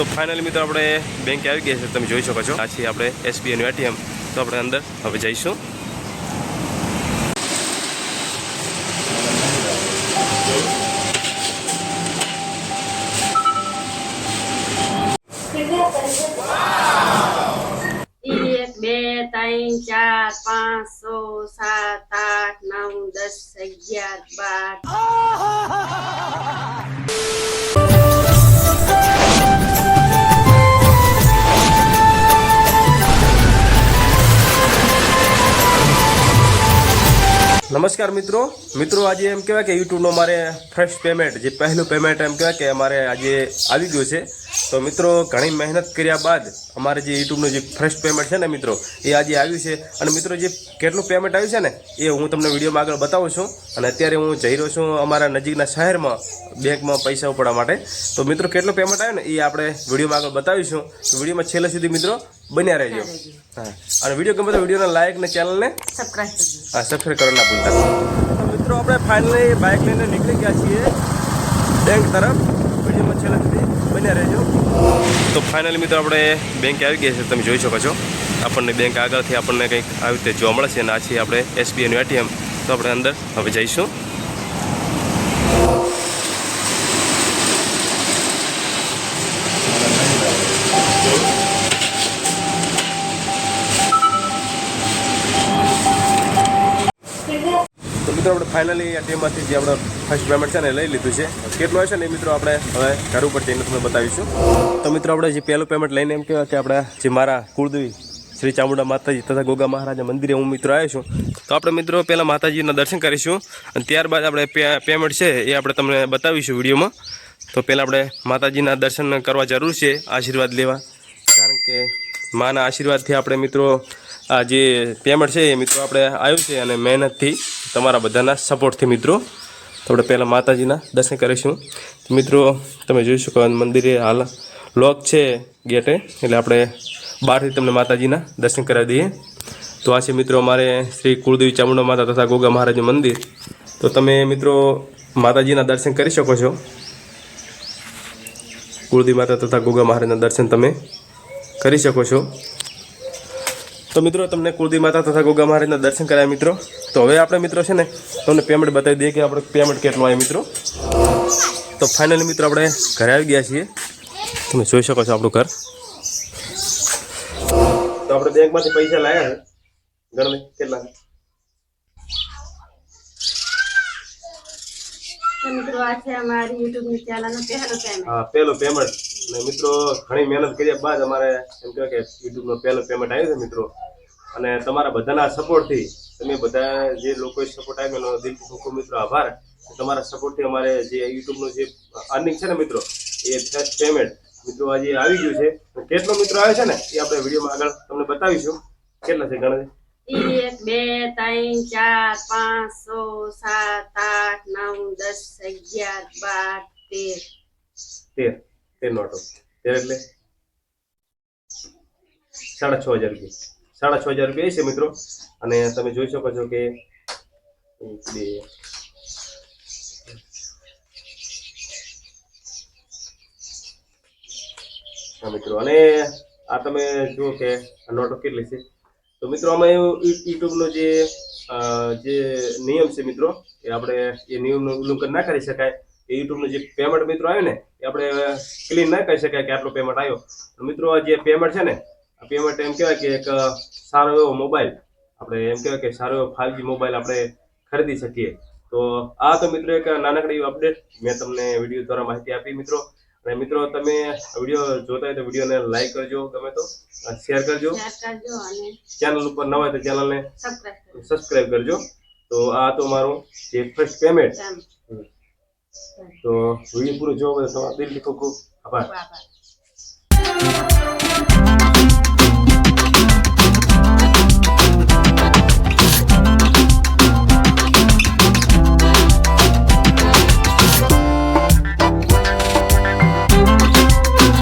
તો ફાઇનલી મિત્રો આપણે બેંકે આવી ગયા છે, તમે જોઈ શકો છો. આ છે આપણે એસબીઆઈનું એટીએમ. તો આપણે અંદર હવે જઈશું. એક બે ત્રણ ચાર 5 6 7 8 9 10 11 નમસ્કાર મિત્રો. આજે એમ કહેવાય કે યુટ્યુબનો મારે ફર્સ્ટ પેમેન્ટ, જે પહેલું પેમેન્ટ એમ કહેવાય કે અમારે આજે આવી ગયું છે. તો મિત્રો ઘણી મહેનત કર્યા બાદ અમારે જે યુટ્યુબનું જે ફર્સ્ટ પેમેન્ટ છે ને મિત્રો, એ આજે આવ્યું છે. અને મિત્રો જે કેટલું પેમેન્ટ આવ્યું છે ને એ હું તમને વિડીયોમાં આગળ બતાવું છું. અને અત્યારે હું જઈ રહ્યો છું અમારા નજીકના શહેરમાં બેંકમાં પૈસા ઉપાડવા માટે. તો મિત્રો કેટલું પેમેન્ટ આવ્યું ને એ આપણે વિડીયોમાં આગળ બતાવીશું. તો વિડીયોમાં છેલ્લે સુધી મિત્રો બન્યા રહેજો. હા, અને વિડીયો ગમે તો વિડીયોને લાઈક ને ચેનલને સબસ્ક્રાઇબ કરજો. હા, સબસ્ક્રાઈબ કરવા ના ભૂલતા. તો મિત્રો આપણે ફાઇનલી બાઇક લઈને નીકળી ગયા છીએ બેંક તરફ. વિડીયોમાં છેલ્લે સુધી બન્યા રહેજો. તો ફાઇનલી મિત્રો આપણે બેંકે આવી ગયા છે, તમે જોઈ શકો છો. આપણને બેંક આગળથી આપણને કંઈક આવી રીતે જોવા મળે છે. અને આ છે આપણે એસબીઆઈનું એટીએમ. તો આપણે અંદર હવે જઈશું. તો મિત્રો આપણે ફાઇનલી એટીએમમાંથી જે આપણે ફર્સ્ટ પેમેન્ટ છે ને લઈ લીધું છે. કેટલું હશે ને એ મિત્રો આપણે હવે ઘર ઉપર જઈને તમને બતાવીશું. તો મિત્રો આપણે જે પહેલું પેમેન્ટ લઈને એમ કહેવાય કે આપણે જે મારા કુળદેવી શ્રી ચામુંડા માતાજી તથા ગોગા મહારાજા મંદિરે હું મિત્રો આવ્યો છું. તો આપણે મિત્રો પહેલાં માતાજીના દર્શન કરીશું અને ત્યારબાદ આપણે પેમેન્ટ છે એ આપણે તમને બતાવીશું વિડીયોમાં. તો પહેલાં આપણે માતાજીના દર્શન કરવા જરૂર છે, આશીર્વાદ લેવા. કારણ કે માના આશીર્વાદથી આપણે મિત્રો આ જે પેમેન્ટ છે એ મિત્રો આપણે આવ્યું છે, અને મહેનતથી તમારા બધાના સપોર્ટથી મિત્રો. તો આપણે પહેલાં માતાજીના દર્શન કરીશું. મિત્રો તમે જોઈ શકો મંદિરે હાલ લોક છે ગેટે, એટલે આપણે બહારથી તમને માતાજીના દર્શન કરાવી દઈએ. તો આ છે મિત્રો અમારે શ્રી કુળદેવી ચામુંડા માતા તથા ગોગા મહારાજનું મંદિર. તો તમે મિત્રો માતાજીના દર્શન કરી શકો છો. કુળદેવી માતા તથા ગોગા મહારાજના દર્શન તમે કરી શકો છો. તો મિત્રો તમને કુળદેવી માતા તથા ગોગા મહારાજના દર્શન કરાયા મિત્રો. તો હવે આપણે મિત્રો છે ને તમને પેમેન્ટ બતાવી દઈએ કે આપણે પેમેન્ટ કેટલું આવ્યું મિત્રો. તો ફાઇનલી મિત્રો આપણે ઘરે આવી ગયા છીએ. તમે જોઈ શકો છો આપણું ઘર. તો આપણે બેંકમાંથી પૈસા લાવ્યા છે. ગણ કેટલા? મિત્રો આ છે અમારી YouTube ની ચેનલનો પહેલો પેમેન્ટ. હા, પહેલો પેમેન્ટ. અને મિત્રો ઘણી મહેનત કર્યા બાદ અમારે એમ કહેવાય કે યુટ્યુબનો પહેલો પેમેન્ટ આવ્યું છે મિત્રો. અને તમારા બધાના સપોર્ટથી, તમે બધા જે લોકોએ સપોર્ટ આપ્યો એનો દિલથી ખૂબ ખૂબ મિત્રો આભાર. તમારા સપોર્ટથી અમારે જે યુટ્યુબનું જે અર્નિંગ છે ને મિત્રો, એ ફર્સ્ટ પેમેન્ટ મિત્રો આજે આવી ગયું છે. કેટલો મિત્રો આવે છે ને એ આપણે વિડીયોમાં આગળ તમને બતાવીશું. કેટલા છે ગણે? 1 2 3 4 5 6 7 8 9 10 11 12 13 નોટો. 13 એટલે 6,500 રૂપિયા. 6,500 રૂપિયા છે મિત્રો. અને તમે જોઈ શકો છો કે 1 2 હા મિત્રો. અને આ તમે જુઓ કે આ નોટો કેટલી છે. તો મિત્રો આમાં યુટ્યુબનો જે નિયમ છે મિત્રો, એ આપણે એ નિયમનું ઉલ્લંઘન ના કરી શકાય. એ યુટ્યુબનું જે પેમેન્ટ મિત્રો આવ્યું ને એ આપણે ક્લીન ના કરી શકાય કે આટલો પેમેન્ટ આવ્યો. તો મિત્રો આ જે પેમેન્ટ છે ને, આ પેમેન્ટ એમ કહેવાય કે એક સારો એવો મોબાઈલ, આપણે એમ કહેવાય કે સારો એવો 5G મોબાઈલ આપણે ખરીદી શકીએ. તો આ તો મિત્રો એક નાનકડી એવી અપડેટ મેં તમને વિડીયો દ્વારા માહિતી આપી મિત્રો. અને મિત્રો તમે વિડીયો જોતા હોય તો વિડીયોને લાઈક કરજો, ગમે તો શેર કરજો, અને ચેનલ ઉપર નવા હોય તો ચેનલને સબસ્ક્રાઇબ કરજો. તો આ તો મારું જે ફર્સ્ટ પેમેન્ટ. તો વિડીયો પૂરો જોવો તો તમારા દિલથી ખૂબ ખૂબ આભાર.